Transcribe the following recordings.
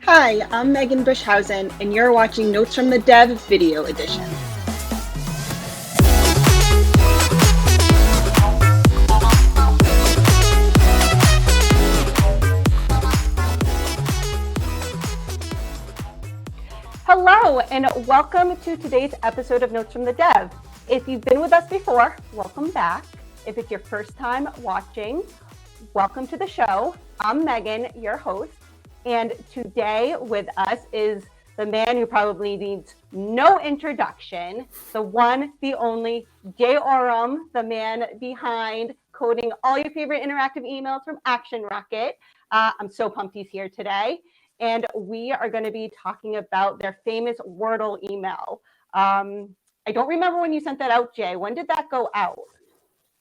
Hi, I'm Megan Bushhausen, and you're watching Notes from the Dev Video Edition. Hello, and welcome to today's episode of Notes from the Dev. If you've been with us before, welcome back. If it's your first time watching, welcome to the show. I'm Megan, your host, and today with us is the man who probably needs no introduction, the one, the only, Jay Oram, the man behind coding all your favorite interactive emails from Action Rocket. I'm so pumped he's here today. And we are going to be talking about their famous Wordle email. I don't remember when you sent that out, Jay. When did that go out?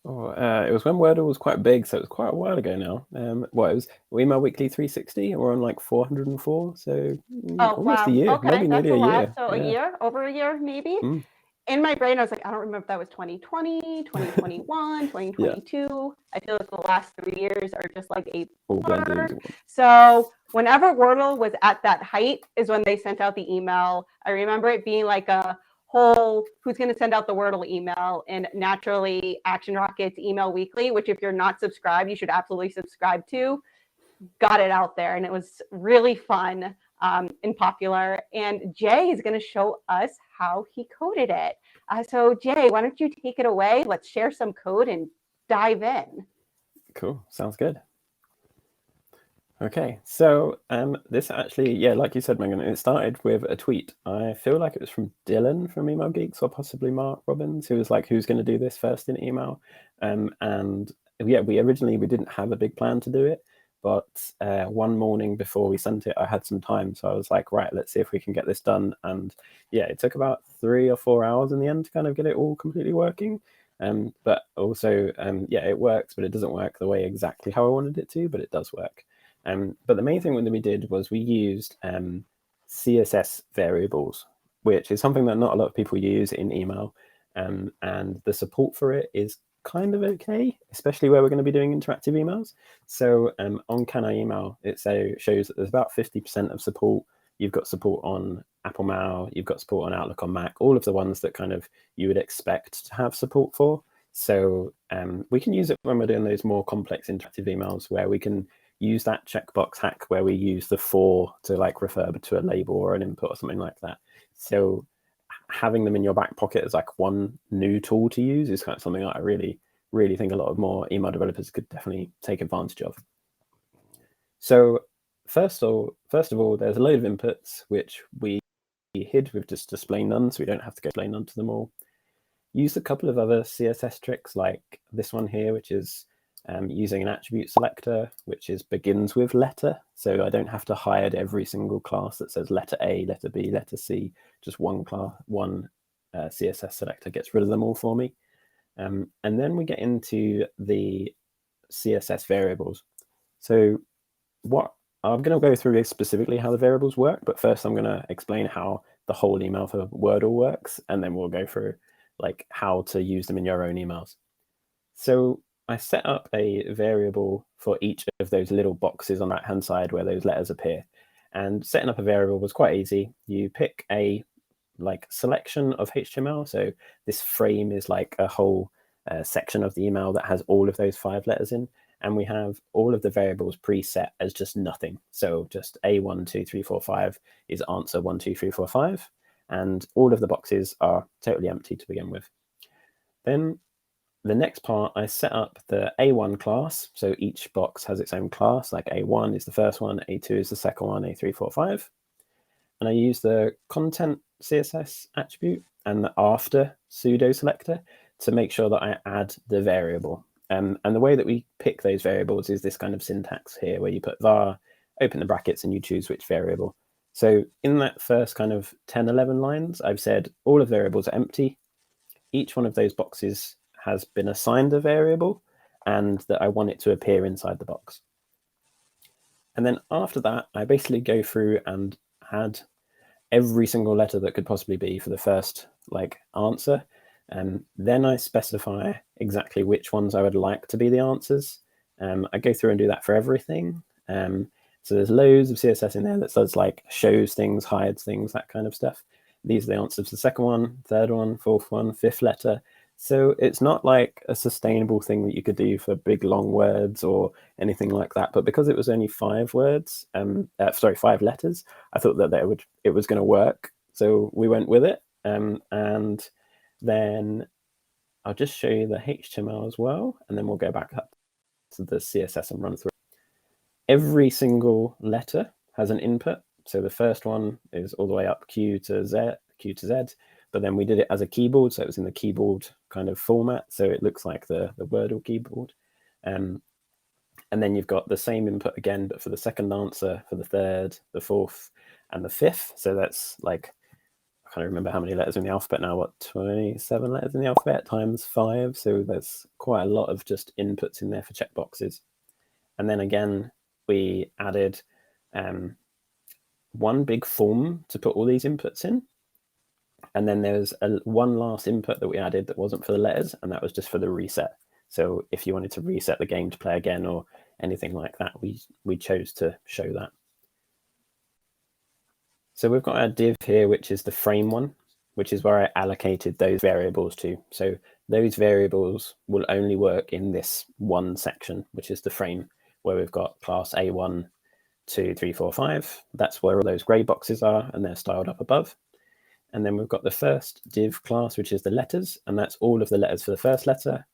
It was when Wordle was quite big, so it was quite a while ago now. It was Email Weekly 360, we're on like 404, so almost a year, okay, maybe that's nearly a year. So a year, over a year, maybe. In my brain, I was like, I don't remember if that was 2020, 2021, 2022. I feel like the last 3 years are just like a blur. So whenever Wordle was at that height is when they sent out the email. I remember it being like a whole who's going to send out the Wordle email, and naturally Action Rocket's Email Weekly, which if you're not subscribed, you should absolutely subscribe to, got it out there, and it was really fun and popular. And Jay is going to show us how he coded it. So Jay, why don't you take it away? Let's share some code and dive in. Cool, sounds good. Okay, so this actually, like you said, Megan, it started with a tweet. I feel like it was from Dylan from Email Geeks, or possibly Mark Robbins, who was like, who's going to do this first in email? And yeah, we didn't have a big plan to do it, but one morning before we sent it, I had some time, so I was like, right, let's see if we can get this done. And yeah, it took about 3 or 4 hours in the end to kind of get it all completely working. But also, it works, but it doesn't work the way exactly how I wanted it to, but it does work. But the main thing that we did was we used CSS variables, which is something that not a lot of people use in email. And the support for it is kind of okay, especially where we're going to be doing interactive emails. So on Can I Email, it shows that there's about 50% of support. You've got support on Apple Mail, you've got support on Outlook on Mac, all of the ones that kind of you would expect to have support for. So we can use it when we're doing those more complex interactive emails where we can use that checkbox hack where we use the for to like refer to a label or an input or something like that. So having them in your back pocket as like one new tool to use is kind of something that I really, really think a lot of more email developers could definitely take advantage of. So first of all, there's a load of inputs which we hid with just display none, so we don't have to go display none to them all. Used a couple of other CSS tricks like this one here, which is using an attribute selector, which begins with letter. So I don't have to hide every single class that says letter A, letter B, letter C. Just one CSS selector gets rid of them all for me. And then we get into the CSS variables. So what I'm going to go through specifically how the variables work, but first I'm going to explain how the whole email for Wordle works, and then we'll go through like how to use them in your own emails. So I set up a variable for each of those little boxes on the right-hand side where those letters appear. And setting up a variable was quite easy. You pick a selection of HTML. So this frame is like a whole section of the email that has all of those 5 letters in. And we have all of the variables preset as just nothing. So just A1, 2, 3, 4, 5 is answer 1, 2, 3, 4, 5. And all of the boxes are totally empty to begin with. Then the next part, I set up the A1 class. So each box has its own class, like A1 is the first one, A2 is the second one, A3, 4, 5. And I use the content CSS attribute and the after pseudo selector to make sure that I add the variable. And the way that we pick those variables is this kind of syntax here, where you put var, open the brackets, and you choose which variable. So in that first kind of 10, 11 lines, I've said all of the variables are empty. Each one of those boxes has been assigned a variable and that I want it to appear inside the box. And then after that, I basically go through and add every single letter that could possibly be for the first answer. And then I specify exactly which ones I would like to be the answers. I go through and do that for everything. And So there's loads of CSS in there that does like shows things, hides things, that kind of stuff. These are the answers to the second one, third one, fourth one, fifth letter. So it's not like a sustainable thing that you could do for big long words or anything like that. But because it was only 5 words, 5 letters, I thought that it was going to work. So we went with it. And then I'll just show you the HTML as well, and then we'll go back up to the CSS and run through. Every single letter has an input. So the first one is all the way up Q to Z, but then we did it as a keyboard, so it was in the keyboard kind of format, so it looks like the Wordle keyboard. And then you've got the same input again, but for the second answer, for the third, the fourth, and the fifth. So that's like, I can't remember how many letters in the alphabet now, what, 27 letters in the alphabet times 5. So there's quite a lot of just inputs in there for checkboxes. And then again, we added one big form to put all these inputs in. And then there's one last input that we added that wasn't for the letters, and that was just for the reset. So if you wanted to reset the game to play again or anything like that, we chose to show that. So we've got our div here, which is the frame one, which is where I allocated those variables to. So those variables will only work in this one section, which is the frame, where we've got class A1, 2, 3, 4, 5. That's where all those gray boxes are, and they're styled up above. And then we've got the first div class, which is the letters, and that's all of the letters for the first letter,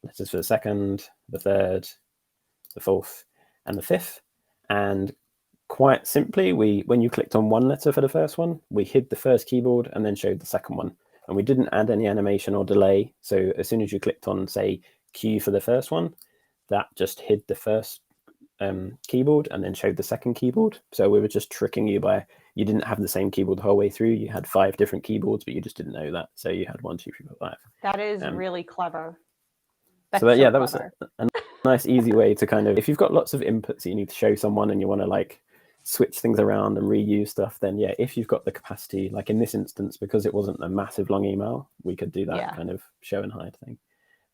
letters for the second, the third, the fourth, and the fifth. And quite simply, when you clicked on one letter for the first one, we hid the first keyboard and then showed the second one. And we didn't add any animation or delay. So as soon as you clicked on, say, Q for the first one, that just hid the first keyboard and then showed the second keyboard. So we were just tricking you by, you didn't have the same keyboard the whole way through. You had 5 different keyboards, but you just didn't know that. So you had 1, 2, 3, 4, 5. That is really clever. So that was a nice, easy way to kind of, if you've got lots of inputs that you need to show someone and you want to like switch things around and reuse stuff, then yeah, if you've got the capacity, like in this instance, because it wasn't a massive long email, we could do that kind of show and hide thing.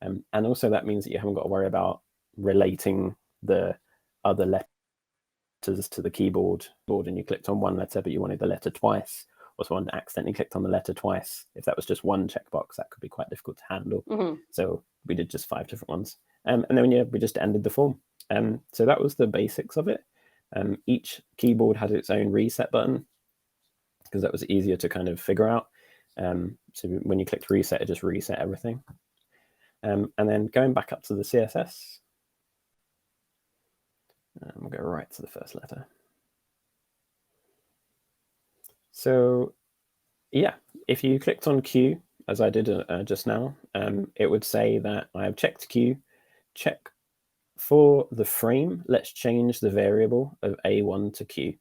And also that means that you haven't got to worry about relating the other letters to the keyboard, and you clicked on one letter, but you wanted the letter twice, or someone accidentally clicked on the letter twice. If that was just one checkbox, that could be quite difficult to handle. So we did just 5 different ones. And then we just ended the form. So that was the basics of it. Each keyboard had its own reset button, because that was easier to kind of figure out. So when you clicked reset, it just reset everything. And then going back up to the CSS, we'll go right to the first letter. So yeah, if you clicked on Q, as I did just now, it would say that I have checked Q. Check for the frame, let's change the variable of A1 to Q.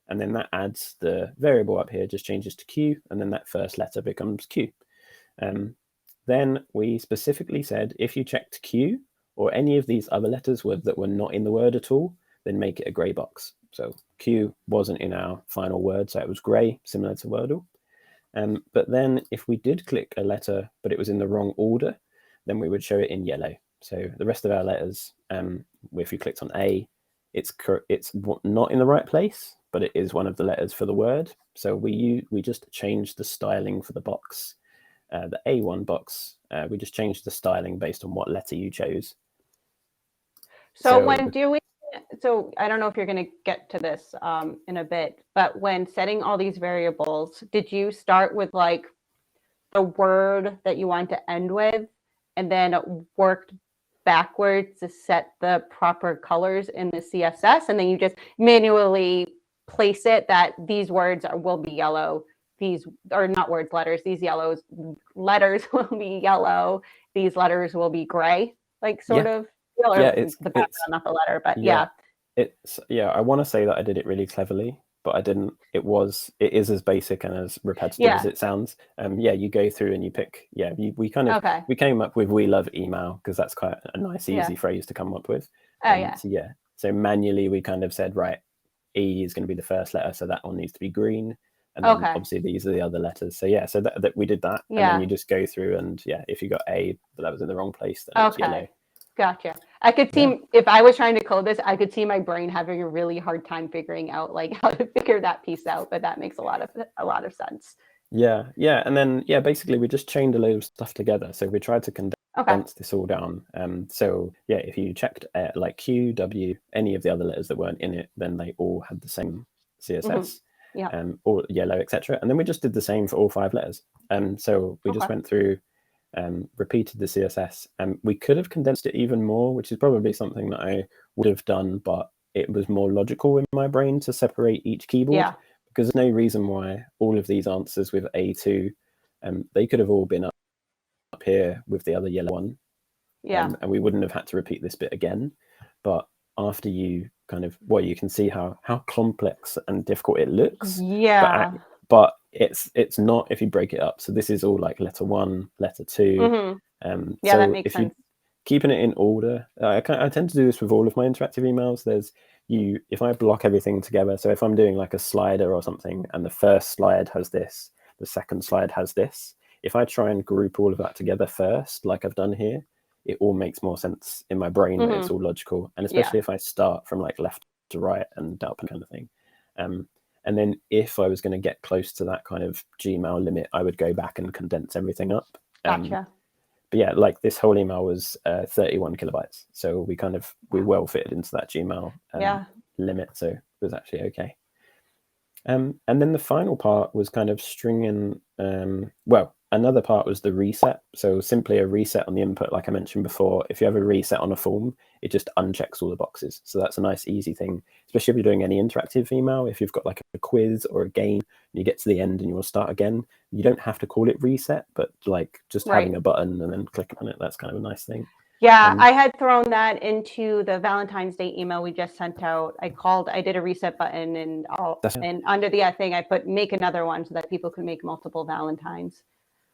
And then that adds the variable up here, just changes to Q, and then that first letter becomes Q. Then we specifically said, if you checked Q or any of these other letters that were not in the word at all, then make it a gray box. So Q wasn't in our final word, so it was gray, similar to Wordle. But then if we did click a letter, but it was in the wrong order, then we would show it in yellow. So the rest of our letters, if you clicked on A, it's not in the right place, but it is one of the letters for the word. So we just changed the styling for the box, the A1 box. We just changed the styling based on what letter you chose. So I don't know if you're going to get to this in a bit, but when setting all these variables, did you start with like the word that you want to end with, and then it worked backwards to set the proper colors in the CSS, and then you just manually place it that these words will be yellow, these are not words, letters, these letters will be yellow, these letters will be gray, like sort of. It's the background, not the letter, but I want to say that I did it really cleverly, but I didn't. It is as basic and as repetitive as it sounds. You go through and you pick. We came up with "We love email" because that's quite a nice, easy phrase to come up with. So manually we kind of said, right, E is going to be the first letter, so that one needs to be green, and then obviously these are the other letters. So so that we did that, and then you just go through and if you got A but that was in the wrong place, then it's yellow. Gotcha. I could see if I was trying to code this, I could see my brain having a really hard time figuring out like how to figure that piece out. But that makes a lot of sense. Yeah, and then basically we just chained a load of stuff together. So we tried to condense this all down. So if you checked like Q, W, any of the other letters that weren't in it, then they all had the same CSS. Or yellow, etc. And then we just did the same for all 5 letters. So we just went through, repeated the CSS, and we could have condensed it even more, which is probably something that I would have done, but it was more logical in my brain to separate each keyboard, because there's no reason why all of these answers with A2, they could have all been up here with the other yellow one, and we wouldn't have had to repeat this bit again. But after you kind of, you can see how complex and difficult it looks. But it's not if you break it up. So this is all like letter 1, letter 2. So that makes sense. Keeping it in order. I tend to do this with all of my interactive emails. If I block everything together, so if I'm doing like a slider or something, and the first slide has this, the second slide has this, if I try and group all of that together first, like I've done here, it all makes more sense in my brain. It's all logical, and especially if I start from like left to right and up kind of thing. And then if I was going to get close to that kind of Gmail limit, I would go back and condense everything up. Gotcha. But like this whole email was 31 kilobytes. So we well fitted into that Gmail limit. So it was actually okay. And then the final part was kind of stringing, another part was the reset. So simply a reset on the input, like I mentioned before. If you have a reset on a form, it just unchecks all the boxes. So that's a nice, easy thing, especially if you're doing any interactive email. If you've got like a quiz or a game, and you get to the end and you will start again, you don't have to call it reset, but like just having a button and then clicking on it, that's kind of a nice thing. Yeah, I had thrown that into the Valentine's Day email we just sent out. I did a reset button, and under the thing, I put make another one so that people could make multiple Valentines.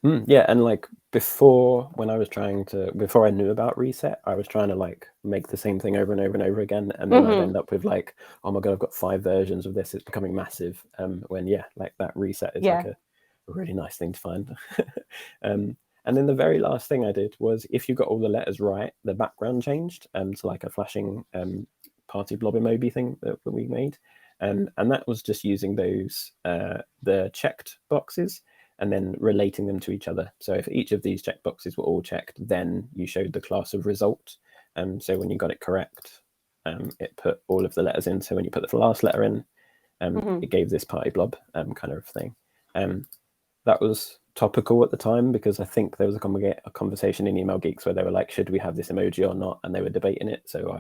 And like before I knew about reset, I was trying to like make the same thing over and over and over again, and then I'd end up with like, oh my god, I've got 5 versions of this, it's becoming massive. When like that reset is like a really nice thing to find. And then the very last thing I did was, if you got all the letters right, the background changed to like a flashing party blob emoji thing that we made, and that was just using those the checked boxes and then relating them to each other. So if each of these check boxes were all checked, then you showed the class of result. So when you got it correct, it put all of the letters in. So when you put the last letter in, it gave this party blob kind of thing. That was topical at the time, because I think there was a conversation in Email Geeks where they were like, should we have this emoji or not? And they were debating it. So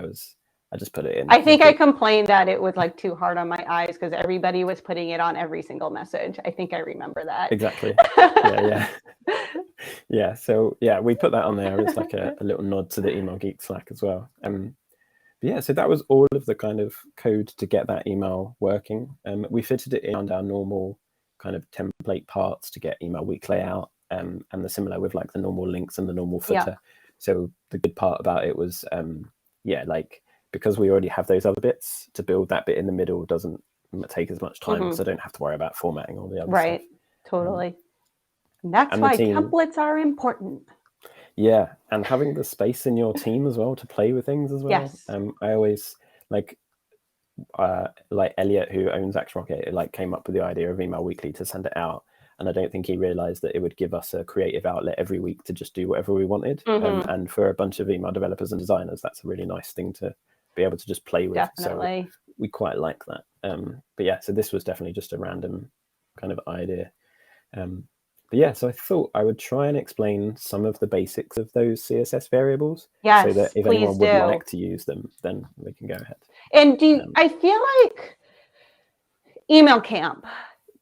I just put it in. I think I complained that it was like too hard on my eyes because everybody was putting it on every single message. I think I remember that. Exactly. Yeah. So we put that on there as like a little nod to the Email Geek Slack as well. So that was all of the kind of code to get that email working. We fitted it in our normal kind of template parts to get email week layout, and the similar with like the normal links and the normal footer. So the good part about it was, like, because we already have those other bits, to build that bit in the middle doesn't take as much time, so I don't have to worry about formatting all the other stuff. Totally. And that's why templates are important. Yeah, and having the space in your team as well to play with things as well. I always like Elliot, who owns AxeRocket, like came up with the idea of Email Weekly to send it out, and I don't think he realized that it would give us a creative outlet every week to just do whatever we wanted. And for a bunch of email developers and designers, that's a really nice thing to be able to just play with. Definitely. So we quite like that. So this was definitely just a random kind of idea. So I thought I would try and explain some of the basics of those CSS variables, so that if anyone would like to use them, then we can go ahead. And I feel like Email Camp,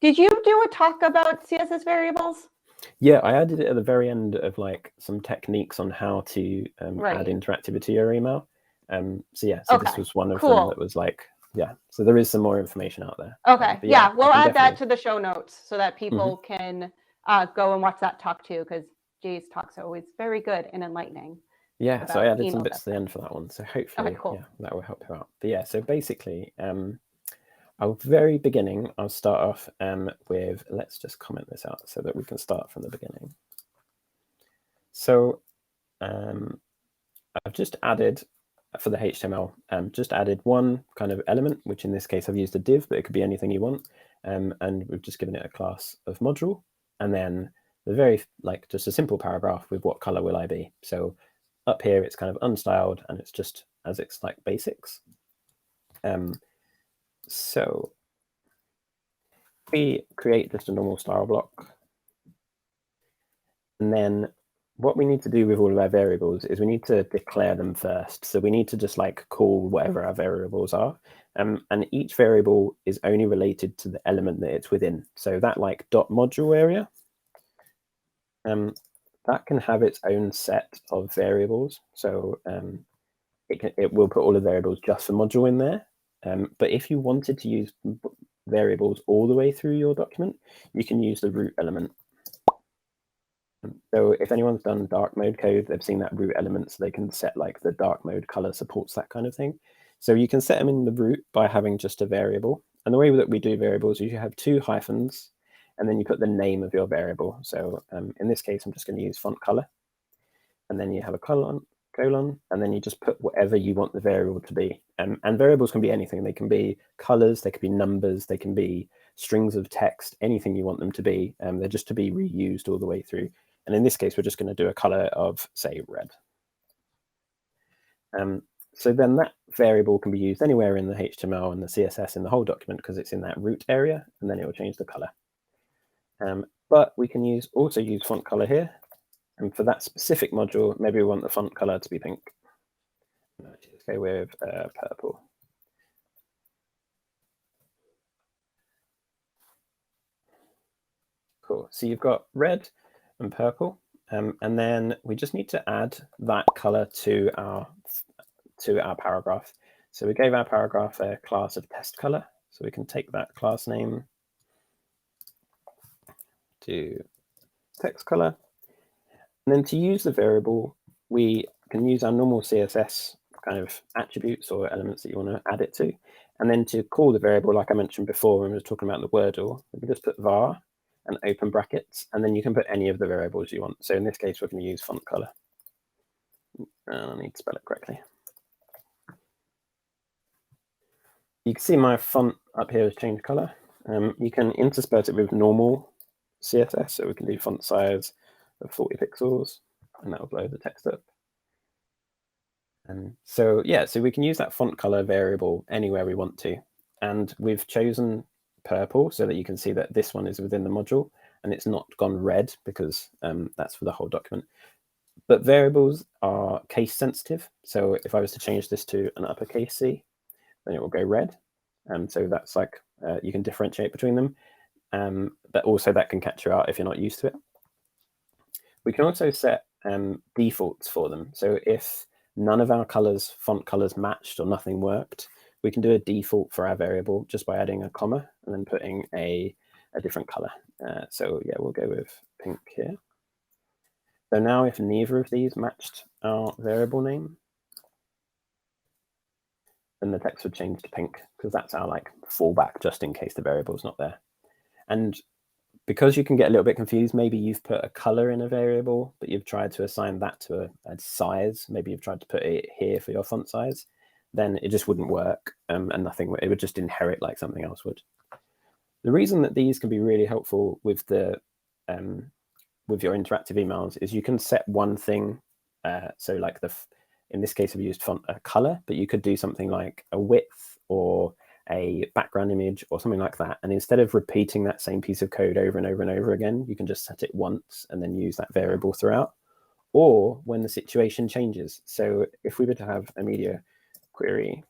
did you do a talk about CSS variables? Yeah, I added it at the very end of like some techniques on how to add interactivity to your email. This was one of them that was like, so there is some more information out there. We'll add that to the show notes so that people can go and watch that talk too, because Jay's talks are always very good and enlightening. So I added some bits at the end for that one, so hopefully that will help you out. But so basically, at the very beginning, I'll start off with, let's just comment this out so that we can start from the beginning. So I've just added, for the HTML, just added one kind of element, which in this case I've used a div, but it could be anything you want. And we've just given it a class of module. And then the very, like, just a simple paragraph with what color will I be. So up here, it's kind of unstyled and it's just as it's like basics. So we create just a normal style block. And then what we need to do with all of our variables is we need to declare them first. So we need to just like call whatever our variables are. And each variable is only related to the element that it's within. So that like dot module area, that can have its own set of variables. So it will put all the variables just for module in there. But if you wanted to use variables all the way through your document, you can use the root element. So if anyone's done dark mode code, they've seen that root element, so they can set like the dark mode color supports that kind of thing. So you can set them in the root by having just a variable. And the way that we do variables is you have two hyphens, and then you put the name of your variable. So in this case, I'm just going to use font color. And then you have a colon, and then you just put whatever you want the variable to be. And variables can be anything. They can be colors, they can be numbers, they can be strings of text, anything you want them to be. They're just to be reused all the way through. And in this case, we're just going to do a color of, say, red. So then that variable can be used anywhere in the HTML and the CSS in the whole document because it's in that root area, and then it will change the color. But we can also use font color here. And for that specific module, maybe we want the font color to be pink. Let's go with purple. Cool. So you've got red and purple, and then we just need to add that color to our paragraph. So we gave our paragraph a class of test color. So we can take that class name to text color. And then to use the variable, we can use our normal CSS kind of attributes or elements that you want to add it to. And then to call the variable, like I mentioned before when we were talking about the Wordle, we can just put var and open brackets, and then you can put any of the variables you want. So in this case, we're going to use font color. I need to spell it correctly. You can see my font up here has changed color. You can intersperse it with normal CSS, so we can do font size of 40 pixels, and that will blow the text up. So yeah, so we can use that font color variable anywhere we want to. And we've chosen purple so that you can see that this one is within the module and it's not gone red because that's for the whole document. But variables are case sensitive. So if I was to change this to an uppercase C, then it will go red. So that's like, you can differentiate between them. But also that can catch you out if you're not used to it. We can also set defaults for them. So if none of our font colors matched or nothing worked, we can do a default for our variable just by adding a comma and then putting a different color. So yeah, we'll go with pink here. So now if neither of these matched our variable name, then the text would change to pink because that's our like fallback just in case the variable's not there. And because you can get a little bit confused, maybe you've put a color in a variable, but you've tried to assign that to a size. Maybe you've tried to put it here for your font size, then it just wouldn't work and nothing, it would just inherit like something else would. The reason that these can be really helpful with the with your interactive emails is you can set one thing. So like in this case, I've used font color, but you could do something like a width or a background image or something like that. And instead of repeating that same piece of code over and over and over again, you can just set it once and then use that variable throughout, or when the situation changes. So if we were to have a media query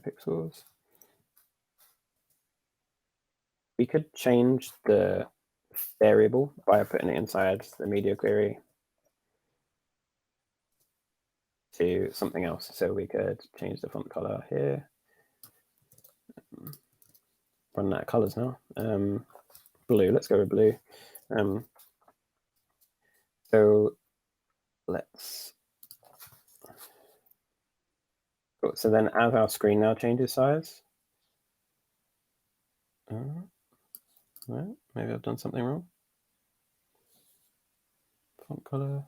pixels, we could change the variable by putting it inside the media query to something else. So we could change the font color here. Run out of colors now. Blue, let's go with blue. So let's, so then as our screen now changes size, Well, maybe I've done something wrong. Font color.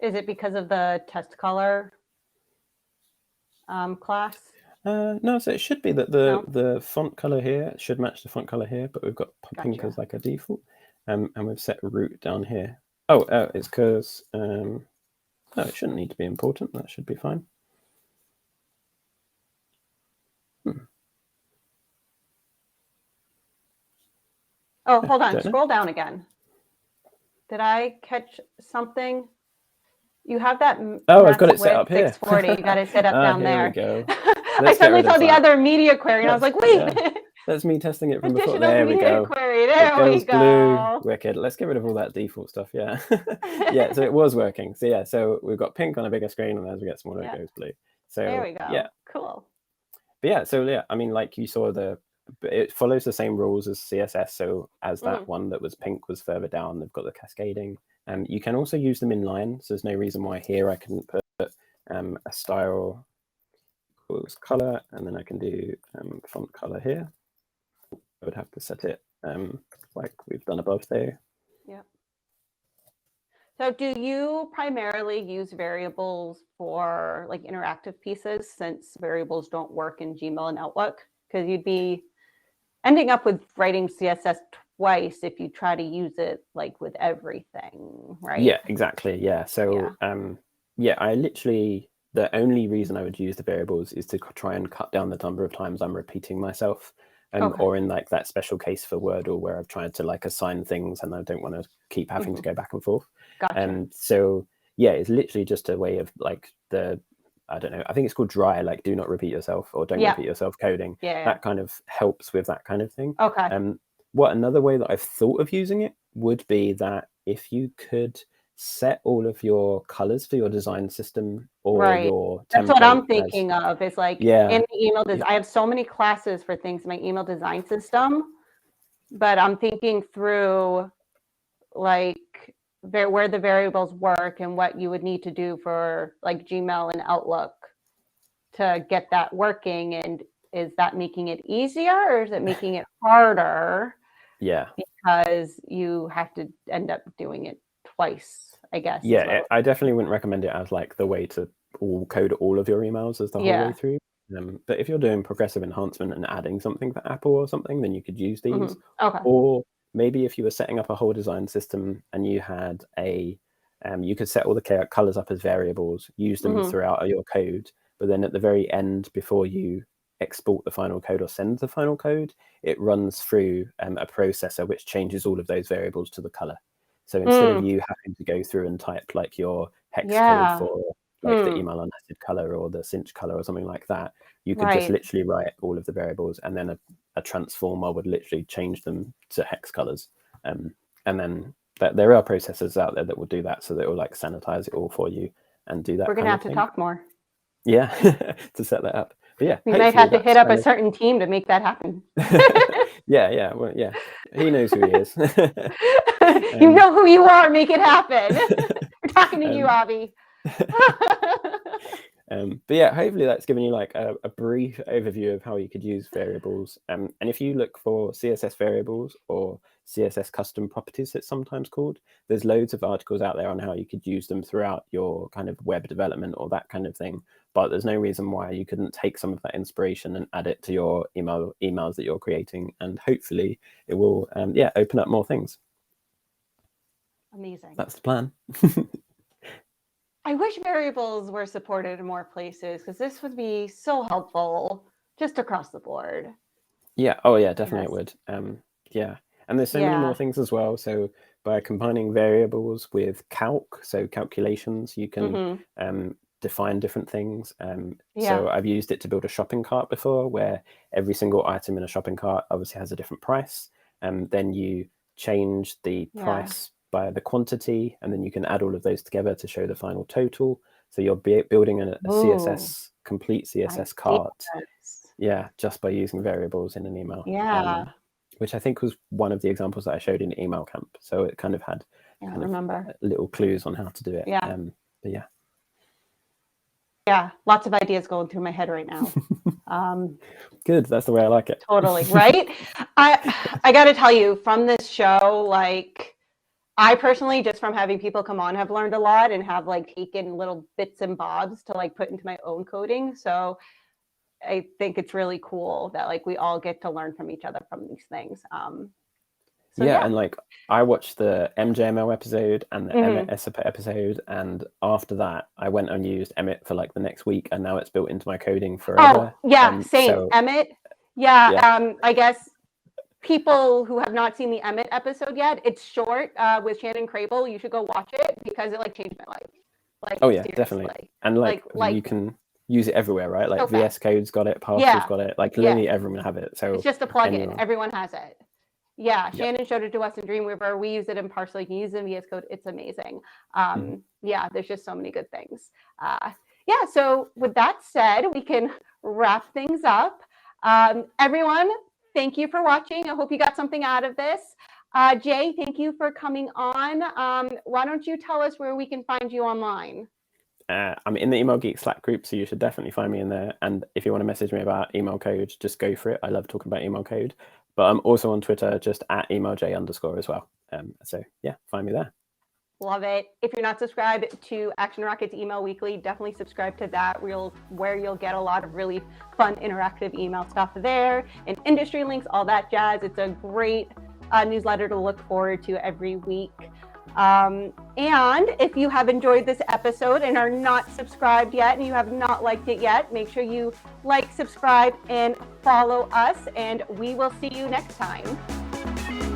Is it because of the test color class? No, so it should be that the font color here should match the font color here, but we've got pink as like a default, and we've set root down here. Oh, it's because no, it shouldn't need to be important. That should be fine. Oh, hold on. Scroll down again. Did I catch something? You have that. Oh, I've got it set up here. 640. You got it set up down there. Here we go. I suddenly saw the other media query, and I was like, wait. Yeah. That's me testing it from before. There we go. Query. There we go. Blue. Wicked. Let's get rid of all that default stuff. Yeah. Yeah. So it was working. So yeah. So we've got pink on a bigger screen, and as we get smaller, it goes blue. So there we go. Yeah. Cool. But yeah. So yeah. I mean, like you saw it follows the same rules as CSS. So as that one that was pink was further down, they've got the cascading. You can also use them in line. So there's no reason why here I couldn't put a style equals color, and then I can do font color here. I would have to set it like we've done above there. Yeah. So do you primarily use variables for like interactive pieces, since variables don't work in Gmail and Outlook? Because you'd be ending up with writing CSS twice if you try to use it like with everything, right? Yeah, exactly. Yeah. So I literally, the only reason I would use the variables is to try and cut down the number of times I'm repeating myself. Or in like that special case for Wordle where I've tried to like assign things and I don't want to keep having to go back and forth. Gotcha. And so yeah, it's literally just a way of like I don't know, I think it's called dry, like do not repeat yourself or don't repeat yourself coding. That kind of helps with that kind of thing. Okay. What another way that I've thought of using it would be that if you could set all of your colors for your design system or your template. That's what I'm thinking of. Is like in the email design. I have so many classes for things in my email design system, but I'm thinking through like where the variables work and what you would need to do for like Gmail and Outlook to get that working. And is that making it easier or is it making it harder? Yeah. Because you have to end up doing it twice, I guess. Yeah, I definitely wouldn't recommend it as like the way to code all of your emails as the whole way through. But if you're doing progressive enhancement and adding something for Apple or something, then you could use these. Okay. Or maybe if you were setting up a whole design system and you had you could set all the colors up as variables, use them throughout your code, but then at the very end, before you export the final code or send the final code, it runs through a processor which changes all of those variables to the color. So instead of you having to go through and type like your hex code for like the email unlisted color or the cinch color or something like that, you could just literally write all of the variables, and then a transformer would literally change them to hex colors. And then there are processors out there that will do that, so they will like sanitize it all for you and do that. We're gonna have to talk more. Yeah, to set that up. But yeah, we might have to hit up a certain team to make that happen. Yeah. Well, yeah. He knows who he is. You know who you are. Make it happen. We're talking to you, Avi. But yeah, hopefully that's given you like a brief overview of how you could use variables. And if you look for CSS variables or CSS custom properties, it's sometimes called, there's loads of articles out there on how you could use them throughout your kind of web development or that kind of thing. But there's no reason why you couldn't take some of that inspiration and add it to your emails that you're creating, and hopefully it will open up more things. Amazing. That's the plan. I wish variables were supported in more places, because this would be so helpful just across the board. Yeah. Oh yeah, definitely it would. Yeah. And there's so many more things as well. So by combining variables with calc, so calculations, you can define different things. So I've used it to build a shopping cart before, where every single item in a shopping cart obviously has a different price. Then you change the price by the quantity, and then you can add all of those together to show the final total. So you're building a CSS, complete CSS cart. Yeah, just by using variables in an email. Yeah. Which I think was one of the examples that I showed in Email Camp. So it kind of had little clues on how to do it. Yeah. But yeah. Yeah, lots of ideas going through my head right now. Good, that's the way I like it. Totally, right? I got to tell you, from this show, like, I personally, just from having people come on, have learned a lot and have like taken little bits and bobs to like put into my own coding. So I think it's really cool that like we all get to learn from each other from these things. Yeah, and like I watched the MJML episode and the Emmet episode, and after that I went and used Emmet for like the next week, and now it's built into my coding forever. Oh yeah, same. So, Emmet. Yeah. I guess people who have not seen the Emmet episode yet, it's short with Shannon Crable. You should go watch it because it like changed my life. Like, oh yeah, seriously. Definitely. And like you can use it everywhere, right? Like VS Code's got it, Partial's got it. Like literally everyone have it. So it's just a plugin. Everyone has it. Yeah, Shannon showed it to us in Dreamweaver. We use it in Partial. You can use it in VS Code. It's amazing. Yeah, there's just so many good things. Yeah, so with that said, we can wrap things up. Everyone, thank you for watching. I hope you got something out of this. Jay, thank you for coming on. Why don't you tell us where we can find you online? I'm in the Email Geek Slack group, so you should definitely find me in there. And if you want to message me about email code, just go for it. I love talking about email code. But I'm also on Twitter, just at emailj_ as well. So yeah, find me there. Love it. If you're not subscribed to Action Rockets Email Weekly, definitely subscribe to that, where you'll get a lot of really fun interactive email stuff there, and industry links, all that jazz. It's a great newsletter to look forward to every week. And if you have enjoyed this episode and are not subscribed yet and you have not liked it yet, make sure you like, subscribe, and follow us, and we will see you next time.